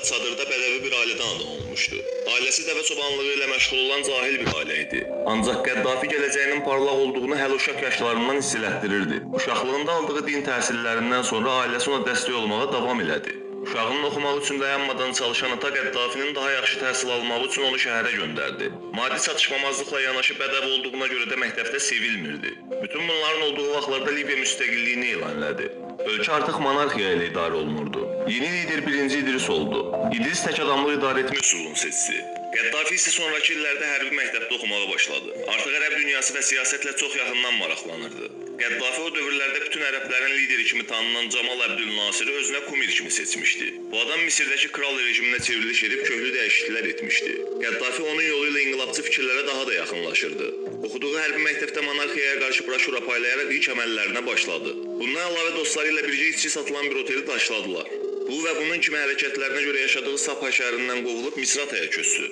çadırda bədəvi bir ailədən adam olmuşdu. Ailəsi dəvə çobanlığı ilə məşğul olan cahil bir ailə idi. Ancaq Qəddafi gələcəyinin parlaq olduğunu hələ uşaq yaşlarından hiss elətdirirdi. Uşaqlığında aldığı din təhsillərindən sonra ailəsi ona dəstək olmağa davam elədi. Uşağının oxumaq üçün dayanmadan çalışan ata Qəddafinin daha yaxşı təhsil almaq üçün onu şəhərə göndərdi. Maddi çatışmamazlıqla yanaşı bədəvi olduğuna görə də məktəbdə sevilmirdi. Bütün bunların olduğu vaxtlarda Liviya müstəqilliyini elan elədi. Ölkə artıq monarxiya ilə idarə olunurdu. Yeni lider 1-ci İdris oldu. İdris tək adamlıq idarə etmə üsulunu seçdi. Qəddafi isə sonraki illərdə hərbi məktəbdə oxumağa başladı. Artıq ərəb dünyası və siyasətlə çox yaxından maraqlanırdı. Qəddafi o dövrlərdə bütün ərəblərin lideri kimi tanınan Camal Əbdülnasiri özünə kumir kimi seçmişdi. Bu adam Misirdəki kral rejiminə çevriliş edib köklü dəyişikliklər etmişdi. Qəddafi onun yolu ilə inqilabçı fikirlərə daha da yaxınlaşırdı. Oxuduğu hərbi məktəbdə monarxiyaya qarşı broşura paylayaraq ilk əməllərinə başladı. Bundan əlavə dostları ilə birgə içki satılan bir oteli daşladılar. Bu və bunun kimi hərəkətlərinə görə yaşadığı Sabha şəhərindən qovulub Misrataya köçdü.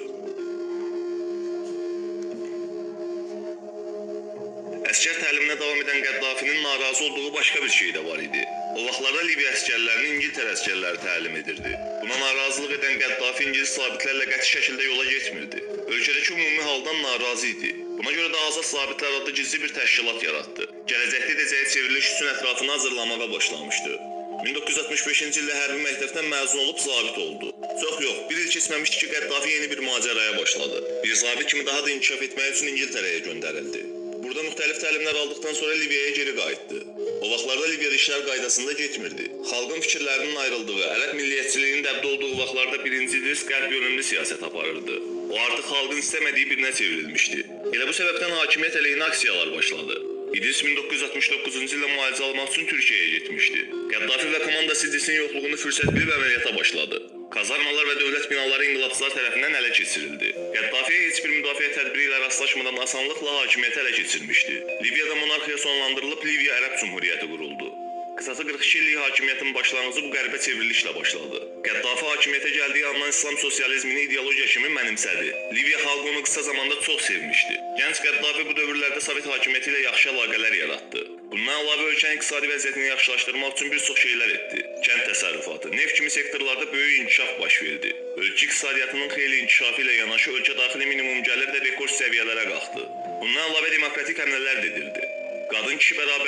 Əskər təliminə davam edən Qəddafinin narazı olduğu başqa bir şey də var idi. O vaxtlarda Liviya əskərlərini İngiltərə əskərləri təlim edirdi. Buna narazılıq edən Qəddafi İngilis zabitlərlə qəti şəkildə yola getmirdi. Ölkədəki ümumi haldan narazı idi. Buna görə də Azad Zabitlər adlı gizli bir təşkilat yaratdı. Gələcəkdə edəcəyi çevriliş üçün ətrafını hazırlamağa başlamışdı. 1965-ci ildə hərbi məktəbdən məzun olub zabit oldu. Çox yox, bir il keçməmişdi ki, Qəddafi yeni bir macəraya başladı. Bir zabit kimi daha da inkişaf etmək üçün İngiltərəyə göndərildi. Burada müxtəlif təlimlər aldıqdan sonra Liviyaya geri qayıtdı. O vaxtlarda Liviyada işlər qaydasında getmirdi. Xalqın fikirlərinin ayrıldığı, ərəb milliyyətçiliyinin dəbdə olduğu vaxtlarda 1-ci İdris qərb yönümlü siyasət aparırdı. O artıq xalqın istəmədiyi birinə çevrilmişdi. Elə bu səbəbdən hakimiyyət əleyhinə aksiyalar başladı. İdris 1969-cu ildə müalicə almaq üçün Türkiyəyə getmişdi. Qəddafi və komandası İdrisin yoxluğunu fürsət bilib əməliyyata başladı. Kazarmalar və dövlət binaları inqilabçılar tərəfindən ələ keçirildi. Qəddafiyə heç bir müdafiə tədbiri ilə rastlaşmadan asanlıqla hakimiyyəti ələ keçirmişdi. Liviyada monarxiya sonlandırılıb Liviya Ərəb Cümhuriyyəti quruldu. Qısası 42 illik hakimiyyətin başlanğıcı bu qəribə çevrilişlə başladı. Qəddafi hakimiyyətə gəldiyi andan İslam sosializmini ideologiya kimi mənimsədi. Liviya xalqı onu qısa zamanda çox sevmişdi. Gənc Qəddafi bu dövrlərdə Sovet hakimiyyəti ilə yaxşı əlaqələr yaratdı. Bundan əlavə ölkənin iqtisadi vəziyyətini yaxşılaşdırmaq üçün bir çox şeylər etdi. Kənd təsərrüfatı, neft kimi sektorlarda böyük inkişaf baş verdi. Ölkə iqtisadiyyatının xeyli inkişafı ilə yanaşı ölkə daxili minimum gəlir də rekord səviyyələrə qalxdı. Bundan əlavə demokratik həmlələr də edildi. Qadın-kişi bərabərliyi